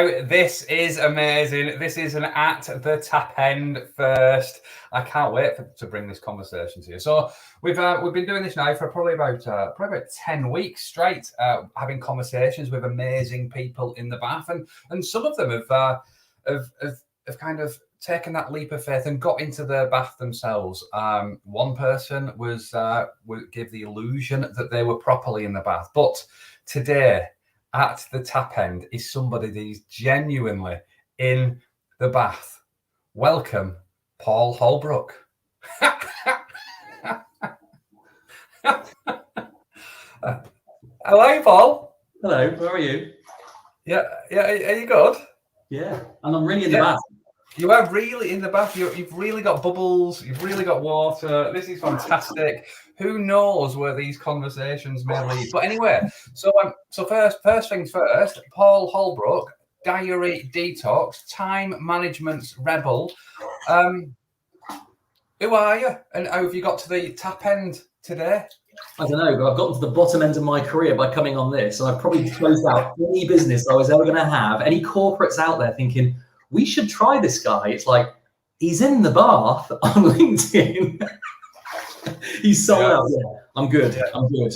Now, this is amazing. This is an At the Tap End first. I can't wait to bring this conversation to you. So we've been doing this now for probably about 10 weeks straight, having conversations with amazing people in the bath, and some of them have kind of taken that leap of faith and got into the bath themselves. One person would give the illusion that they were properly in the bath, but today, at the tap end is somebody that is genuinely in the bath. Welcome, Paul Holbrook. Hello, Paul. Hello, how are you? Yeah, are you good? Yeah, and I'm really in the bath. You are really in the bath. You've really got bubbles. You've really got water. This is fantastic. Who knows where these conversations may lead? But anyway, so first things first. Paul Holbrook, diary detox, time management rebel. Who are you, and how have you got to the tap end today? I don't know, but I've gotten to the bottom end of my career by coming on this, and I've probably closed out any business I was ever going to have. Any corporates out there thinking, we should try this guy. It's like, he's in the bath on LinkedIn. He's sold out. Yeah, I'm good. Yeah. I'm good.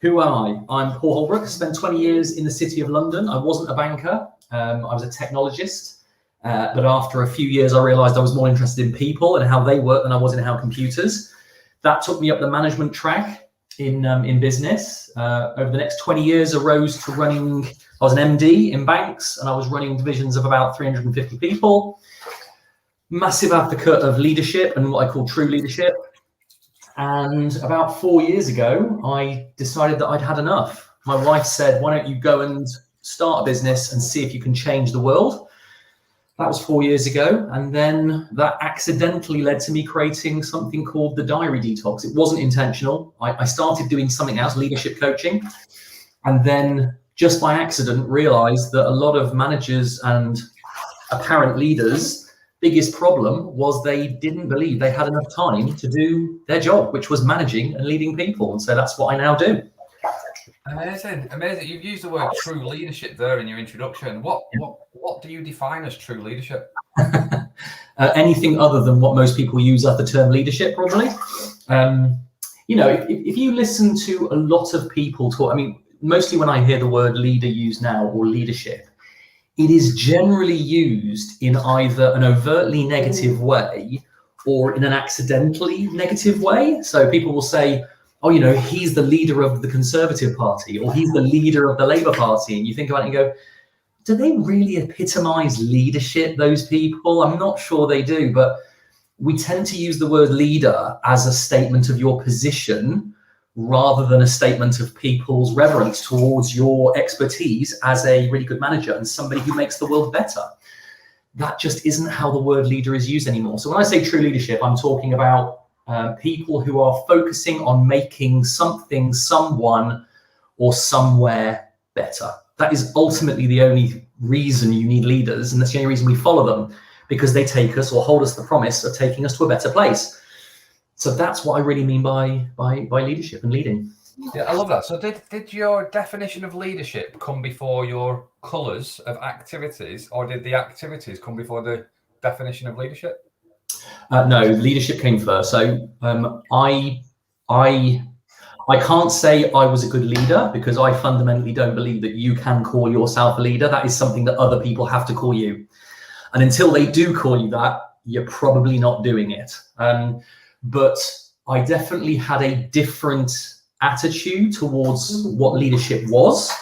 Who am I? I'm Paul Holbrook. I spent 20 years in the City of London. I wasn't a banker. I was a technologist. But after a few years, I realized I was more interested in people and how they work than I was in how computers. That took me up the management track in business. Over the next 20 years, I rose to running. I was an MD in banks, and I was running divisions of about 350 people. Massive advocate of leadership and what I call true leadership. And about 4 years ago, I decided that I'd had enough. My wife said, why don't you go and start a business and see if you can change the world? That was 4 years ago. And then that accidentally led to me creating something called the Diary Detox. It wasn't intentional. I started doing something else, leadership coaching. And then just by accident realized that a lot of managers and apparent leaders' biggest problem was they didn't believe they had enough time to do their job, which was managing and leading people. And so that's what I now do. Amazing. You've used the word true leadership there in your introduction. What do you define as true leadership? Anything other than what most people use as the term leadership, probably. If you listen to a lot of people talk, mostly when I hear the word leader used now, or leadership, it is generally used in either an overtly negative way or in an accidentally negative way. So people will say, oh, he's the leader of the Conservative Party, or he's the leader of the Labour Party. And you think about it and go, do they really epitomise leadership, those people? I'm not sure they do, but we tend to use the word leader as a statement of your position rather than a statement of people's reverence towards your expertise as a really good manager and somebody who makes the world better. That just isn't how the word leader is used anymore. So when I say true leadership, I'm talking about people who are focusing on making something, someone, or somewhere better. That is ultimately the only reason you need leaders, and that's the only reason we follow them, because they take us or hold us the promise of taking us to a better place. So that's what I really mean by leadership and leading. Yeah, I love that. So did your definition of leadership come before your colours of activities, or did the activities come before the definition of leadership? No, leadership came first. So I can't say I was a good leader, because I fundamentally don't believe that you can call yourself a leader. That is something that other people have to call you. And until they do call you that, you're probably not doing it. But I definitely had a different attitude towards what leadership was.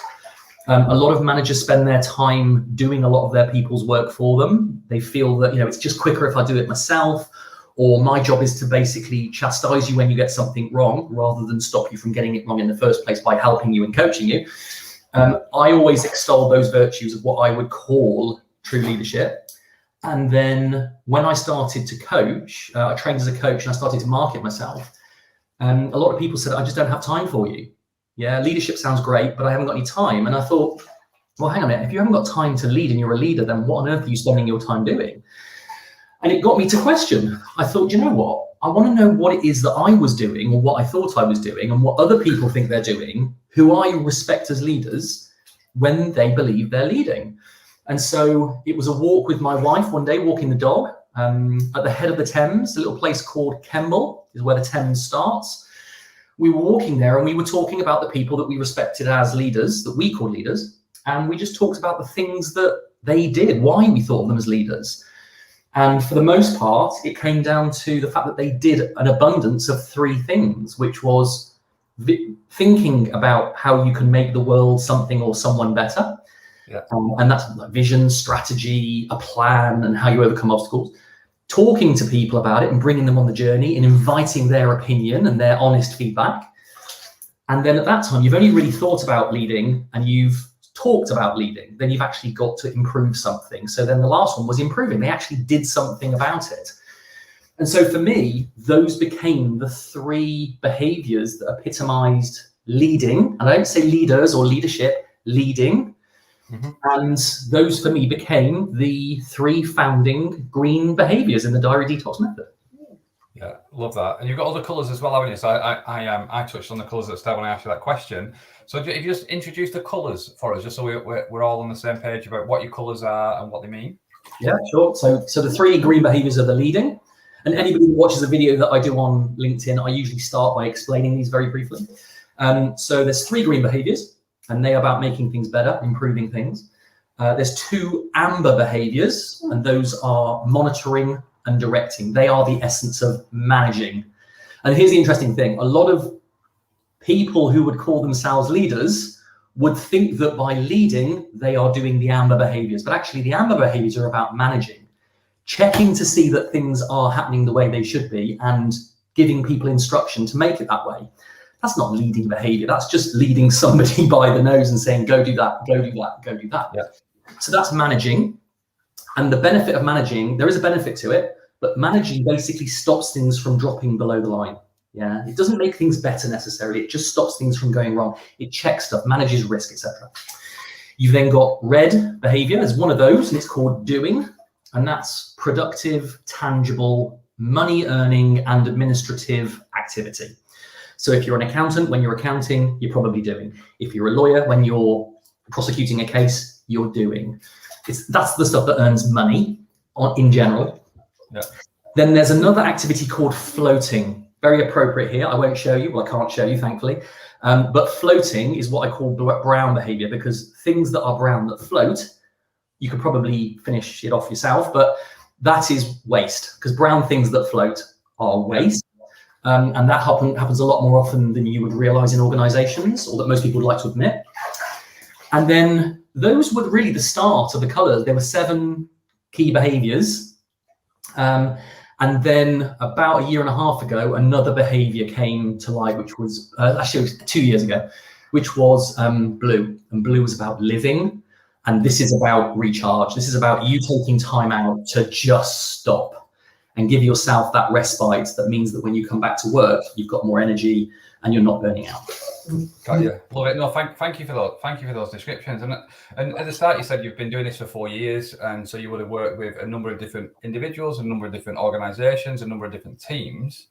A lot of managers spend their time doing a lot of their people's work for them. They feel that, it's just quicker if I do it myself, or my job is to basically chastise you when you get something wrong, rather than stop you from getting it wrong in the first place by helping you and coaching you. I always extol those virtues of what I would call true leadership. And then when I started to coach, I trained as a coach and I started to market myself. A lot of people said, I just don't have time for you. Yeah, leadership sounds great, but I haven't got any time. And I thought, well, hang on a minute. If you haven't got time to lead and you're a leader, then what on earth are you spending your time doing? And it got me to question. I thought, you know what? I want to know what it is that I was doing, or what I thought I was doing, and what other people think they're doing, who I respect as leaders, when they believe they're leading. And so it was a walk with my wife one day, walking the dog at the head of the Thames, a little place called Kemble is where the Thames starts. We were walking there and we were talking about the people that we respected as leaders, that we called leaders. And we just talked about the things that they did, why we thought of them as leaders. And for the most part, it came down to the fact that they did an abundance of three things, which was thinking about how you can make the world something or someone better. Yeah. And that's like vision, strategy, a plan, and how you overcome obstacles. Talking to people about it and bringing them on the journey and inviting their opinion and their honest feedback. And then at that time, you've only really thought about leading and you've talked about leading, then you've actually got to improve something. So then the last one was improving. They actually did something about it. And so for me, those became the three behaviors that epitomized leading. And I don't say leaders or leadership, leading. Mm-hmm. And those for me became the three founding green behaviors in the diary detox method. Yeah, love that. And you've got other colours as well, haven't you? So I touched on the colours at the start when I asked you that question. So if you just introduce the colours for us, just so we're all on the same page about what your colours are and what they mean. Yeah, sure. So the three green behaviours are the leading. And anybody who watches a video that I do on LinkedIn, I usually start by explaining these very briefly. So there's three green behaviours, and they are about making things better, improving things. There's two amber behaviours, and those are monitoring and directing. They are the essence of managing. And here's the interesting thing. A lot of people who would call themselves leaders would think that by leading, they are doing the amber behaviors. But actually, the amber behaviors are about managing, checking to see that things are happening the way they should be and giving people instruction to make it that way. That's not leading behavior. That's just leading somebody by the nose and saying, go do that, go do that, go do that. Yeah. So that's managing. And the benefit of managing, there is a benefit to it, but managing basically stops things from dropping below the line. Yeah, it doesn't make things better necessarily. It just stops things from going wrong. It checks stuff, manages risk, etc. You've then got red behavior. There's one of those, and it's called doing, and that's productive, tangible, money earning, and administrative activity. So if you're an accountant, when you're accounting, you're probably doing. If you're a lawyer, when you're prosecuting a case, you're doing. That's the stuff that earns money in general. Yeah. Then there's another activity called floating. Very appropriate here. I won't show you. Well, I can't show you, thankfully. But floating is what I call brown behavior, because things that are brown that float, you could probably finish it off yourself, but that is waste, because brown things that float are waste. And that happens a lot more often than you would realize in organizations, or that most people would like to admit. And then those were really the start of the colors. There were 7 key behaviors. And then about a year and a half ago, another behavior came to light, which was actually it was 2 years ago, which was blue. And blue was about living. And this is about recharge. This is about you taking time out to just stop and give yourself that respite. That means that when you come back to work, you've got more energy and you're not burning out. Got you. Love it. No, thank you for those. Thank you for those descriptions. And at the start, you said you've been doing this for 4 years, and so you would have worked with a number of different individuals, a number of different organisations, a number of different teams.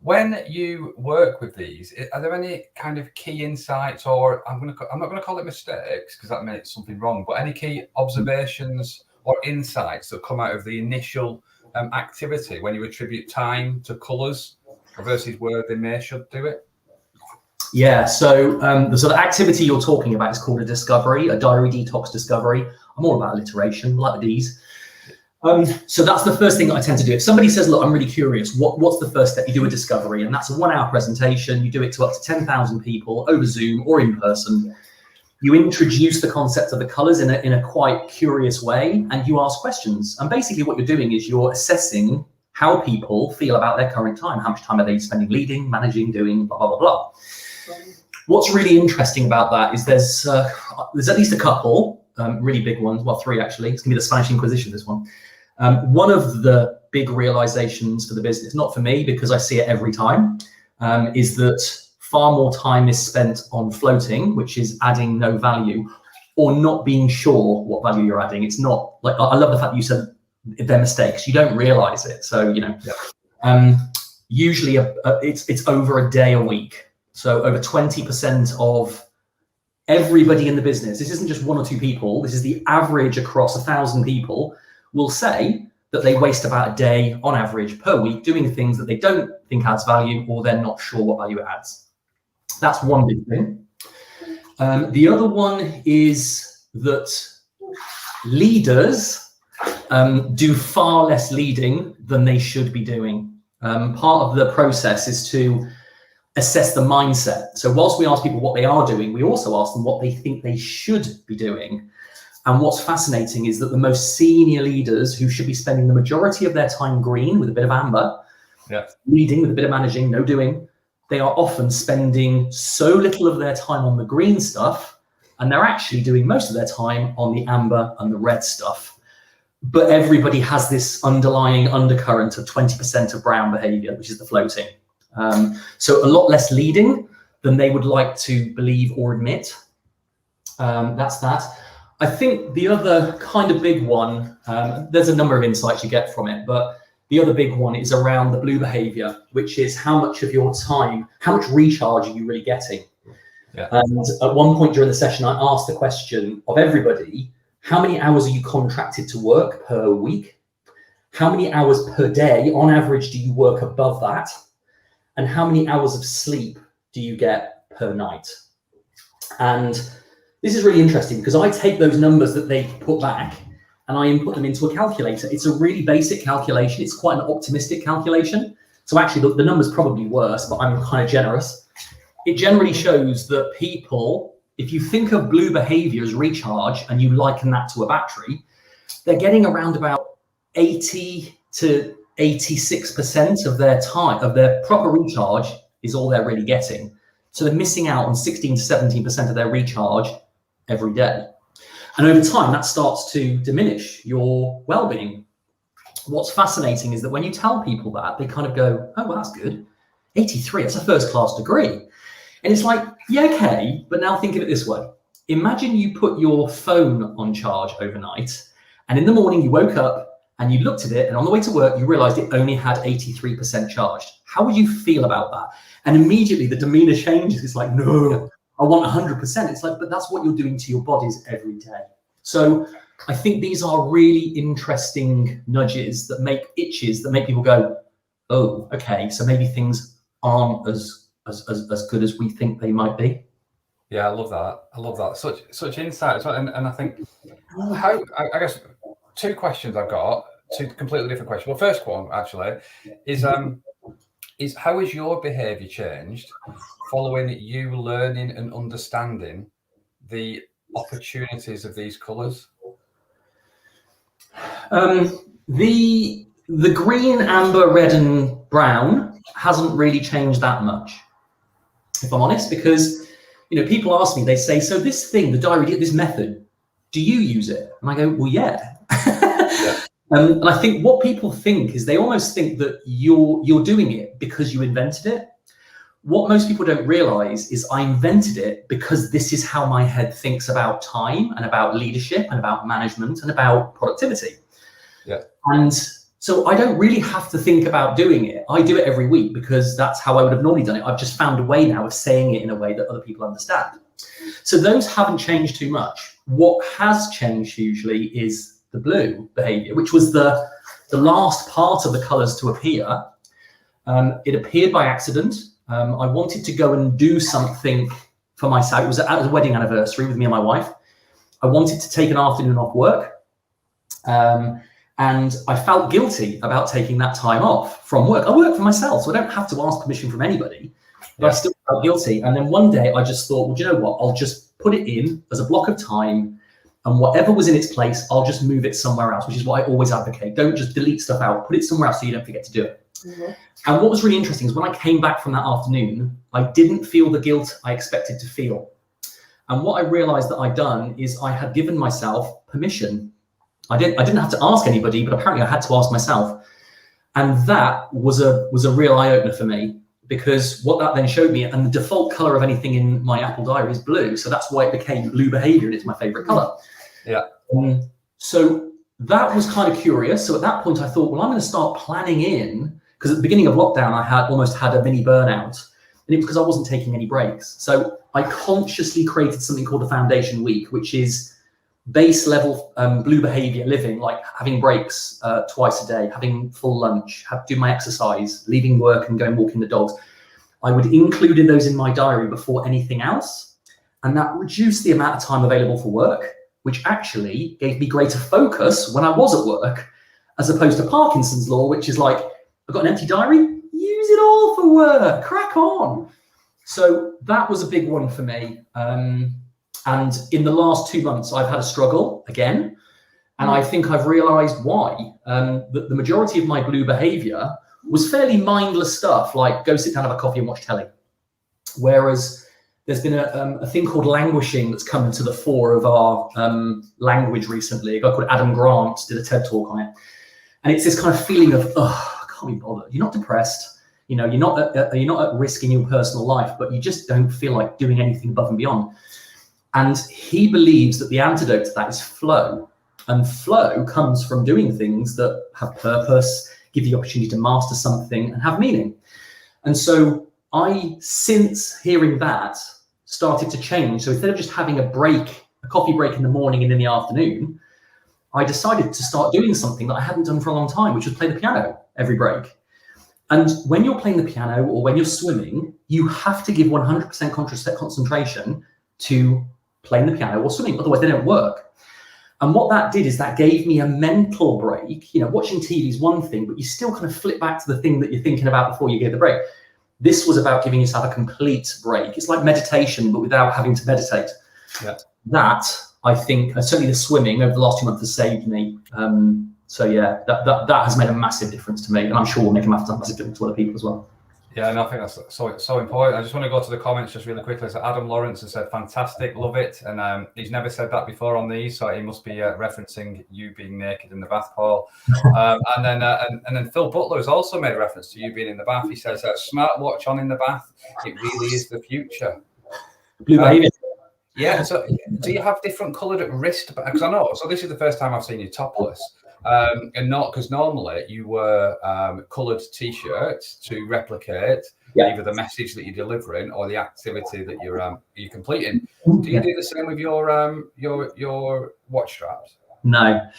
When you work with these, are there any kind of key insights, or I'm not going to call it mistakes because that makes something wrong, but any key observations or insights that come out of the initial activity when you attribute time to colours versus where they may should do it? Yeah, so the sort of activity you're talking about is called a discovery, a diary detox discovery. I'm all about alliteration, like the D's. So that's the first thing that I tend to do. If somebody says, look, I'm really curious, what's the first step? You do a discovery, and that's a 1-hour presentation. You do it to up to 10,000 people over Zoom or in person. You introduce the concept of the colors in a quite curious way, and you ask questions. And basically what you're doing is you're assessing how people feel about their current time. How much time are they spending leading, managing, doing, blah, blah, blah, blah. What's really interesting about that is there's at least a couple really big ones, well, 3 actually. It's gonna be the Spanish Inquisition, this one. One of the big realizations for the business, not for me because I see it every time, is that far more time is spent on floating, which is adding no value, or not being sure what value you're adding. It's not like, I love the fact that you said they're mistakes. You don't realize it. So, you know, usually it's over a day a week. So over 20% of everybody in the business, this isn't just 1 or 2 people, this is the average across 1,000 people, will say that they waste about a day on average per week doing things that they don't think adds value, or they're not sure what value it adds. That's one big thing. The other one is that leaders do far less leading than they should be doing. Part of the process is to assess the mindset. So whilst we ask people what they are doing, we also ask them what they think they should be doing. And what's fascinating is that the most senior leaders, who should be spending the majority of their time green with a bit of amber, leading with a bit of managing, no doing, they are often spending so little of their time on the green stuff, and they're actually doing most of their time on the amber and the red stuff. But everybody has this underlying undercurrent of 20% of brown behavior, which is the floating. So a lot less leading than they would like to believe or admit. That's that. I think the other kind of big one, there's a number of insights you get from it, but the other big one is around the blue behavior, which is how much of your time, how much recharge are you really getting? And at one point during the session, I asked the question of everybody, how many hours are you contracted to work per week? How many hours per day, on average, do you work above that? And how many hours of sleep do you get per night? And this is really interesting because I take those numbers that they put back and I input them into a calculator. It's a really basic calculation. It's quite an optimistic calculation. So actually the number's probably worse, but I'm kind of generous. It generally shows that people, if you think of blue behavior as recharge and you liken that to a battery, they're getting around about 80 to 86% of their time, of their proper recharge is all they're really getting. So they're missing out on 16 to 17% of their recharge every day. And over time, that starts to diminish your well-being. What's fascinating is that when you tell people that, they kind of go, oh, well, that's good. 83, that's a first-class degree. And it's like, yeah, okay, but now think of it this way. Imagine you put your phone on charge overnight, and in the morning you woke up and you looked at it, and on the way to work, you realized it only had 83% charged. How would you feel about that? And immediately the demeanor changes. It's like, no, I want 100%. It's like, but that's what you're doing to your bodies every day. So I think these are really interesting nudges that make itches, that make people go, oh, okay, so maybe things aren't as good as we think they might be. Yeah, I love that. I love that. Such insight as well. And I think how, I guess, 2 questions I've got, 2 completely different questions. Well, first one actually is how has your behavior changed following you learning and understanding the opportunities of these colors? The green, amber, red, and brown hasn't really changed that much, if I'm honest, because people ask me, they say, so this thing, the diary, this method, do you use it? And I go, well, yeah. And I think what people think is they almost think that you're doing it because you invented it. What most people don't realize is I invented it because this is how my head thinks about time and about leadership and about management and about productivity. Yeah. And so I don't really have to think about doing it. I do it every week because that's how I would have normally done it. I've just found a way now of saying it in a way that other people understand. So those haven't changed too much. What has changed hugely is the blue behavior, which was the last part of the colors to appear. It appeared by accident. I wanted to go and do something for myself. It was a wedding anniversary with me and my wife. I wanted to take an afternoon off work. And I felt guilty about taking that time off from work. I work for myself, so I don't have to ask permission from anybody, but I still felt guilty. And then one day I just thought, well, do you know what? I'll just put it in as a block of time, and whatever was in its place, I'll just move it somewhere else, which is what I always advocate. Don't just delete stuff out, put it somewhere else so you don't forget to do it. Mm-hmm. And what was really interesting is when I came back from that afternoon, I didn't feel the guilt I expected to feel. And what I realized that I'd done is I had given myself permission. I didn't have to ask anybody, but apparently I had to ask myself. And that was a real eye-opener for me, because what that then showed me, and the default color of anything in my Apple Diary is blue. So that's why it became blue behavior, and it's my favorite color. Yeah. So that was kind of curious. So at that point I thought, well, I'm going to start planning in, because at the beginning of lockdown, I almost had a mini burnout. And it was because I wasn't taking any breaks. So I consciously created something called the Foundation Week, which is base level blue behavior living, like having breaks twice a day, having full lunch, do my exercise, leaving work and going walking the dogs. I would include those in my diary before anything else. And that reduced the amount of time available for work, which actually gave me greater focus when I was at work, as opposed to Parkinson's law, which is like, I've got an empty diary, use it all for work, crack on. So that was a big one for me. And in the last 2 months, I've had a struggle again. And I think I've realized why. The majority of my blue behavior was fairly mindless stuff, like go sit down, have a coffee and watch telly. Whereas there's been a thing called languishing that's come to the fore of our language recently. A guy called Adam Grant did a TED talk on it. And it's this kind of feeling of, oh, I can't be bothered. You're not depressed. You know, you're not at risk in your personal life, but you just don't feel like doing anything above and beyond. And he believes that the antidote to that is flow. And flow comes from doing things that have purpose, give you the opportunity to master something and have meaning. And so I, since hearing that, started to change. So instead of just having a coffee break in the morning and in the afternoon, I decided to start doing something that I hadn't done for a long time, which was play the piano every break. And when you're playing the piano or when you're swimming, you have to give 100% concentration to playing the piano or swimming, otherwise they don't work. And what that did is that gave me a mental break. You know, watching TV is one thing, but you still kind of flip back to the thing that you're thinking about before you give the break. This was about giving yourself a complete break. It's like meditation, but without having to meditate. Yeah. That, I think, certainly the swimming over the last 2 months has saved me. So yeah, that has made a massive difference to me, and I'm sure will make a massive difference to other people as well. Yeah, and I think that's so important. I just want to go to the comments just really quickly. So Adam Lawrence has said, fantastic, love it. And he's never said that before on these, so he must be referencing you being naked in the bath, Paul. And then Phil Butler has also made a reference to you being in the bath. He says, smartwatch on in the bath, it really is the future. Blue behavior. Yeah, so do you have different coloured wrist? Because I know, so this is the first time I've seen you topless. And not because normally you wear coloured t-shirts to replicate either the message that you're delivering or the activity that you're completing. Do you do the same with your watch straps? No.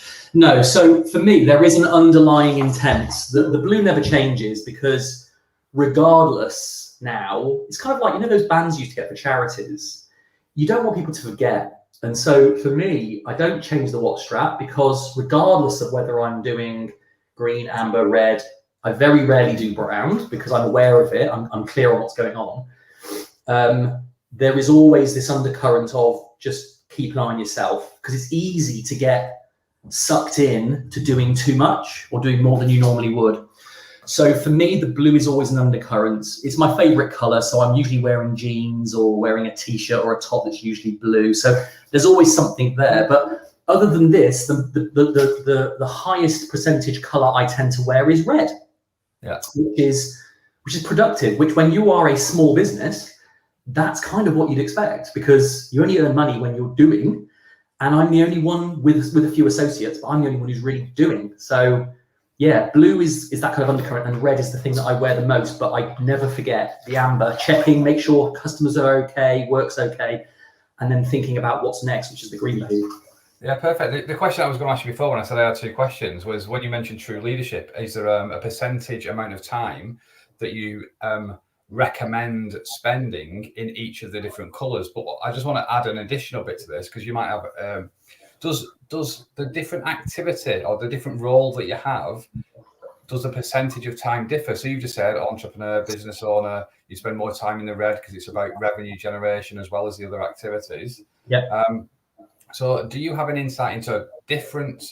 So for me, there is an underlying intent. The blue never changes because regardless now, it's kind of like, you know, those bands you used to get for charities. You don't want people to forget. And so for me, I don't change the watch strap because regardless of whether I'm doing green, amber, red, I very rarely do brown because I'm aware of it. I'm clear on what's going on. There is always this undercurrent of just keep an eye on yourself because it's easy to get sucked in to doing too much or doing more than you normally would. So for me, the blue is always an undercurrent. It's my favorite color. So I'm usually wearing jeans or wearing a t-shirt or a top that's usually blue. So there's always something there. But other than this, the highest percentage color I tend to wear is red, which is productive, which when you are a small business, that's kind of what you'd expect because you only earn money when you're doing. And I'm the only one with a few associates, but I'm the only one who's really doing. So yeah, blue is that kind of undercurrent, and red is the thing that I wear the most, but I never forget the amber, checking, make sure customers are okay, work's okay, and then thinking about what's next, which is the green behavior. Yeah, perfect. The question I was going to ask you before when I said I had 2 questions was when you mentioned true leadership, is there a percentage amount of time that you recommend spending in each of the different colours? But I just want to add an additional bit to this because you might have... Does the different activity or the different role that you have, does the percentage of time differ? So you just said entrepreneur, business owner, you spend more time in the red because it's about revenue generation as well as the other activities. Yeah. So do you have an insight into different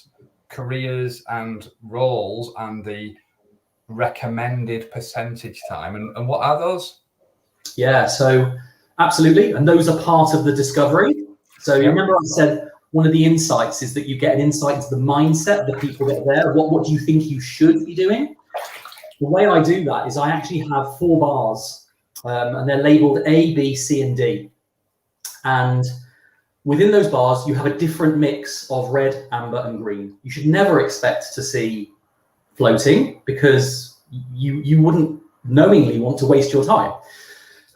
careers and roles and the recommended percentage time? And what are those? Yeah, so absolutely. And those are part of the discovery. So you remember I said, one of the insights is that you get an insight into the mindset of the people that are there. What do you think you should be doing? The way I do that is I actually have 4 bars and they're labeled A, B, C, and D. And within those bars, you have a different mix of red, amber, and green. You should never expect to see floating because you wouldn't knowingly want to waste your time.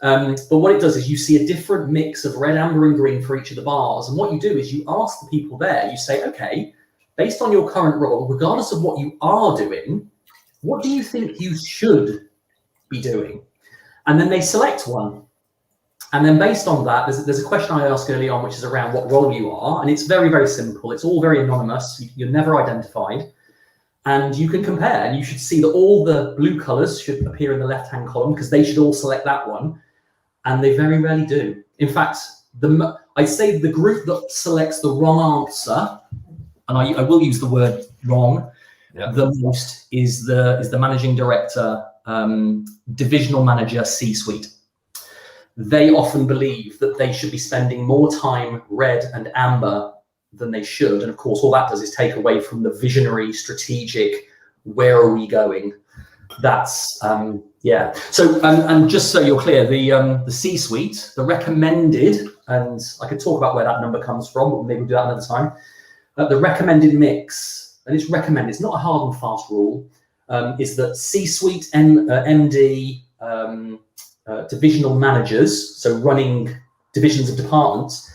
But what it does is you see a different mix of red, amber, and green for each of the bars. And what you do is you ask the people there, you say, okay, based on your current role, regardless of what you are doing, what do you think you should be doing? And then they select one. And then based on that, there's a question I asked early on, which is around what role you are. And it's very, very simple. It's all very anonymous. You're never identified. And you can compare. And you should see that all the blue colors should appear in the left-hand column because they should all select that one. And they very rarely do. In fact, I'd say the group that selects the wrong answer, and I will use the word wrong, the most is the managing director, divisional manager, C-suite. They often believe that they should be spending more time red and amber than they should. And of course, all that does is take away from the visionary, strategic, where are we going? That's, yeah. So, and just so you're clear, the C-suite, the recommended, and I could talk about where that number comes from, but maybe we'll do that another time. The recommended mix, and it's recommended, it's not a hard and fast rule, is that C-suite, MD, divisional managers, so running divisions of departments,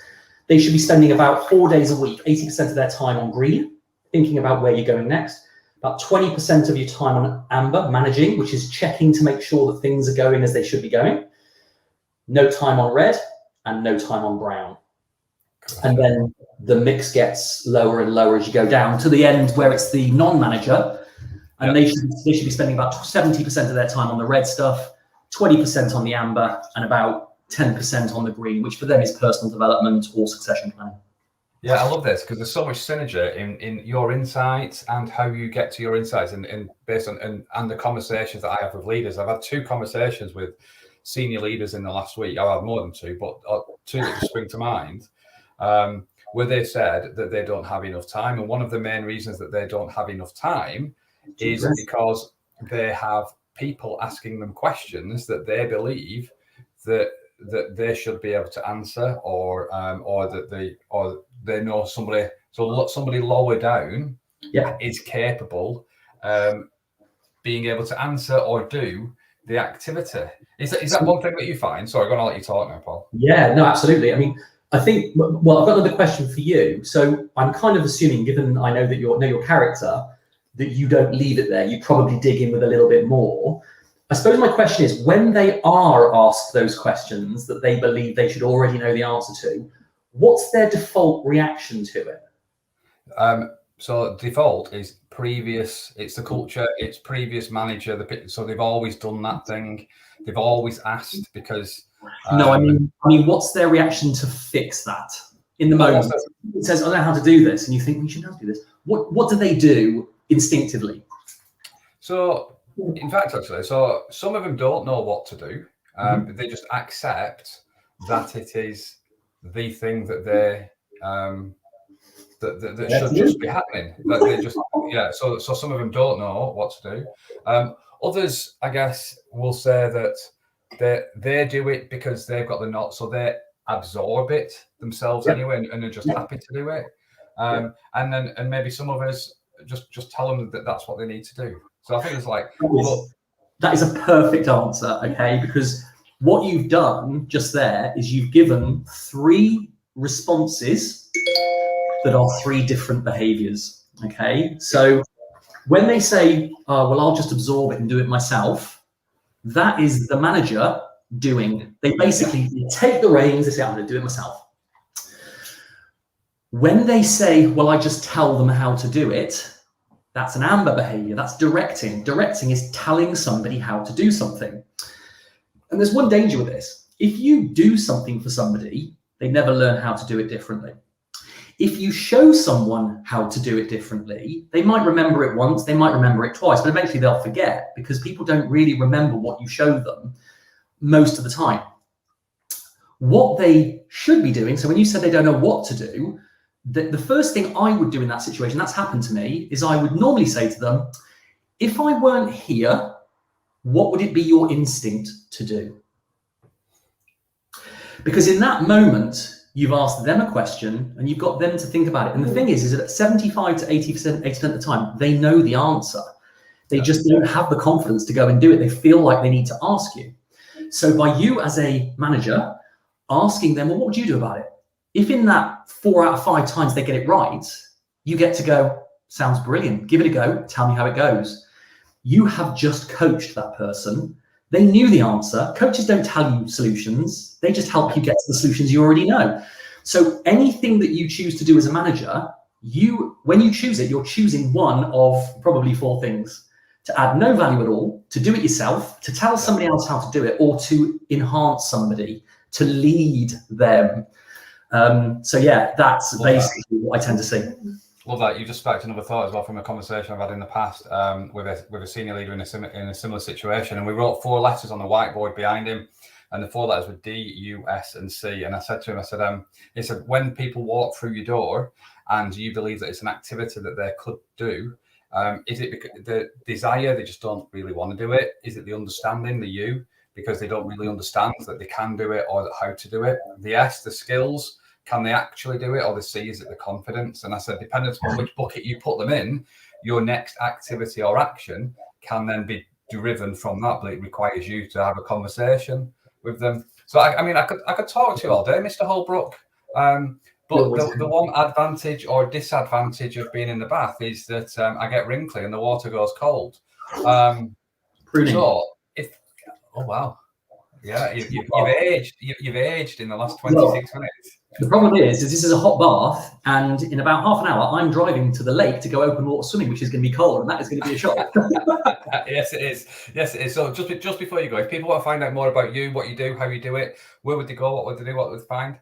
they should be spending about 4 days a week, 80% of their time on green, thinking about where you're going next. About 20% of your time on amber, managing, which is checking to make sure that things are going as they should be going. No time on red and no time on brown. And then the mix gets lower and lower as you go down to the end where it's the non-manager. And they should be spending about 70% of their time on the red stuff, 20% on the amber, and about 10% on the green, which for them is personal development or succession planning. Yeah, I love this because there's so much synergy in your insights and how you get to your insights, and based on and the conversations that I have with leaders. I've had 2 conversations with senior leaders in the last week. I've had more than 2, but 2 that just spring to mind, where they said that they don't have enough time, and one of the main reasons that they don't have enough time is because they have people asking them questions that they believe that they should be able to answer, or that they know somebody, so somebody lower down is capable being able to answer or do the activity. Is that one thing that you find? Sorry, I'm going to let you talk now, Paul. Yeah, no, absolutely. I mean, I think, well, I've got another question for you. So I'm kind of assuming, given I know that you know your character, that you don't leave it there. You probably dig in with a little bit more. I suppose my question is, when they are asked those questions that they believe they should already know the answer to, what's their default reaction to it? So default is previous, it's the culture, it's previous manager. So they've always done that thing. They've always asked because... No, I mean, what's their reaction to fix that in the moment? It says, I don't know how to do this. And you think, we should know how to do this. What do they do instinctively? So, in fact, actually, so some of them don't know what to do. They just accept that it is the thing that they that should just be happening. That they just So some of them don't know what to do. Others, I guess, will say that they do it because they've got the knot, so they absorb it themselves anyway, and are just happy to do it. And maybe some of us just tell them that that's what they need to do. So I think it's like, that is a perfect answer, okay? Because what you've done just there is you've given 3 responses that are 3 different behaviors, okay? So when they say, oh, well, I'll just absorb it and do it myself, that is the manager doing. They basically take the reins, they say, I'm going to do it myself. When they say, well, I just tell them how to do it, that's an amber behavior. That's directing. Directing is telling somebody how to do something. And there's one danger with this. If you do something for somebody, they never learn how to do it differently. If you show someone how to do it differently, they might remember it once, they might remember it twice, but eventually they'll forget because people don't really remember what you show them most of the time. What they should be doing, so when you said they don't know what to do, the first thing I would do in that situation, that's happened to me, is I would normally say to them, if I weren't here, what would it be your instinct to do? Because in that moment, you've asked them a question and you've got them to think about it. And the thing is that 75 to 80% of the time, they know the answer. They just don't have the confidence to go and do it. They feel like they need to ask you. So by you as a manager asking them, well, what would you do about it? If in that 4 out of 5 times they get it right, you get to go, sounds brilliant, give it a go, tell me how it goes. You have just coached that person. They knew the answer. Coaches don't tell you solutions. They just help you get to the solutions you already know. So anything that you choose to do as a manager, when you choose it, you're choosing one of probably 4 things: to add no value at all, to do it yourself, to tell somebody else how to do it, or to enhance somebody, to lead them. So yeah, that's basically what I tend to see. Love that. You just sparked another thought as well from a conversation I've had in the past with a senior leader in a similar situation. And we wrote 4 letters on the whiteboard behind him, and the 4 letters were D, U, S, and C. And I said to him, he said, when people walk through your door and you believe that it's an activity that they could do, is it the desire, they just don't really want to do it? Is it the understanding, the U, because they don't really understand that they can do it or how to do it? The S, the skills, can they actually do it? Or the C, is it the confidence? And I said, depending on which bucket you put them in, your next activity or action can then be driven from that, but it requires you to have a conversation with them. So I could talk to you all day, Mr. Holbrook. But the one advantage or disadvantage of being in the bath is that I get wrinkly and the water goes cold. Oh wow, yeah, you've aged in the last 26 minutes. The problem is this is a hot bath, and in about half an hour, I'm driving to the lake to go open water swimming, which is going to be cold, and that is going to be a shock. Yes, it is. Yes, it is. So just before you go, if people want to find out more about you, what you do, how you do it, where would they go? What would they do? What would they find?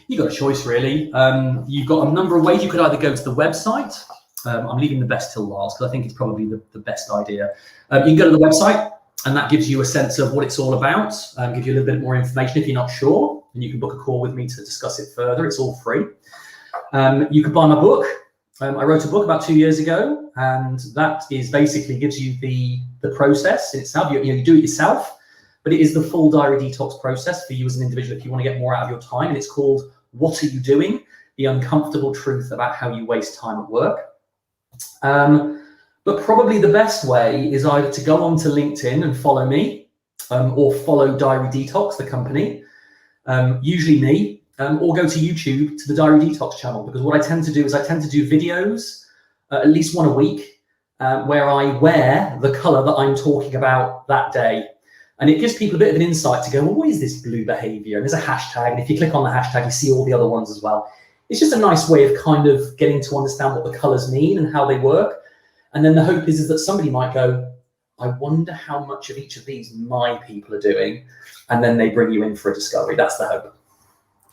You've got a choice, really. You've got a number of ways. You could either go to the website. I'm leaving the best till last because I think it's probably the best idea. You can go to the website, and that gives you a sense of what it's all about, give you a little bit more information if you're not sure, and you can book a call with me to discuss it further. It's all free. You can buy my book. I wrote a book about 2 years ago, and that is basically gives you the process itself. You do it yourself, but it is the full diary detox process for you as an individual if you want to get more out of your time. And it's called What Are You Doing? The Uncomfortable Truth About How You Waste Time at Work. But probably the best way is either to go onto LinkedIn and follow me, or follow Diary Detox, the company, usually me, or go to YouTube to the Diary Detox channel, because what I tend to do is I tend to do videos, at least one a week, where I wear the color that I'm talking about that day. And it gives people a bit of an insight to go, well, what is this blue behavior? And there's a hashtag, and if you click on the hashtag, you see all the other ones as well. It's just a nice way of kind of getting to understand what the colors mean and how they work. And then the hope is that somebody might go, I wonder how much of each of these my people are doing. And then they bring you in for a discovery. That's the hope.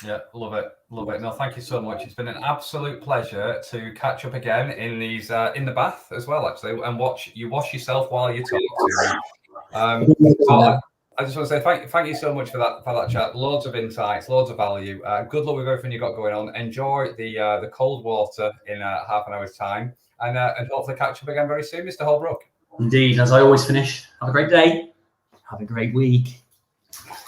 Yeah, love it. Love it. No, thank you so much. It's been an absolute pleasure to catch up again in these in the bath as well, actually, and wash yourself while you talk to me. So I just want to say thank you so much for that chat. Loads of insights, loads of value. Good luck with everything you got going on. Enjoy the cold water in half an hour's time. And hopefully catch up again very soon, Mr. Holbrook. Indeed, as I always finish, have a great day, have a great week.